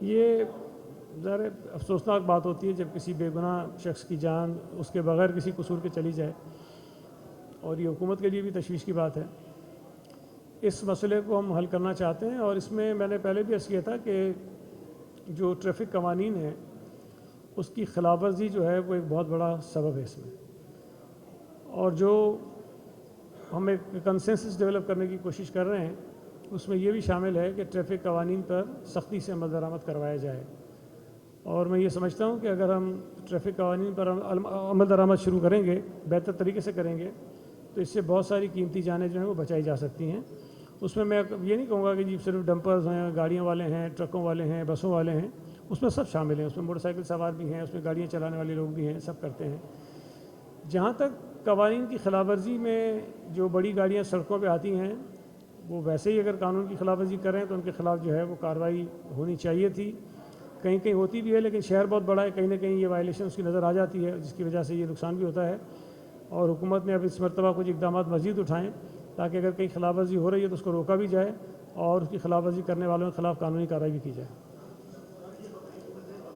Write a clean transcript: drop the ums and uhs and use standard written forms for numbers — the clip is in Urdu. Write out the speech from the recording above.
یہ ظاہر افسوسناک بات ہوتی ہے جب کسی بے گناہ شخص کی جان اس کے بغیر کسی قصور کے چلی جائے، اور یہ حکومت کے لیے بھی تشویش کی بات ہے۔ اس مسئلے کو ہم حل کرنا چاہتے ہیں، اور اس میں میں نے پہلے بھی عرض کیا تھا کہ جو ٹریفک قوانین ہیں اس کی خلاف ورزی جو ہے وہ ایک بہت بڑا سبب ہے اس میں، اور جو ہم ایک کنسنسس ڈیولپ کرنے کی کوشش کر رہے ہیں اس میں یہ بھی شامل ہے کہ ٹریفک قوانین پر سختی سے عمل درآمد کروایا جائے۔ اور میں یہ سمجھتا ہوں کہ اگر ہم ٹریفک قوانین پر عمل درآمد شروع کریں گے، بہتر طریقے سے کریں گے، تو اس سے بہت ساری قیمتی جانیں جو ہیں وہ بچائی جا سکتی ہیں۔ اس میں یہ نہیں کہوں گا کہ جی صرف ڈمپرز ہیں، گاڑیوں والے ہیں، ٹرکوں والے ہیں، بسوں والے ہیں، اس میں سب شامل ہیں، اس میں موٹر سائیکل سوار بھی ہیں، اس میں گاڑیاں چلانے والے لوگ بھی ہیں، سب کرتے ہیں۔ جہاں تک قوانین کی خلاف ورزی میں جو بڑی گاڑیاں سڑکوں پہ آتی ہیں وہ ویسے ہی اگر قانون کی خلاف ورزی کریں تو ان کے خلاف جو ہے وہ کارروائی ہونی چاہیے تھی، کہیں کہیں ہوتی بھی ہے، لیکن شہر بہت بڑا ہے، کہیں نہ کہیں یہ وائلیشن اس کی نظر آ جاتی ہے، جس کی وجہ سے یہ نقصان بھی ہوتا ہے۔ اور حکومت نے اب اس مرتبہ کچھ اقدامات مزید اٹھائیں تاکہ اگر کہیں خلاف ورزی ہو رہی ہے تو اس کو روکا بھی جائے اور اس کی خلاف ورزی کرنے والوں کے خلاف قانونی کارروائی بھی کی جائے۔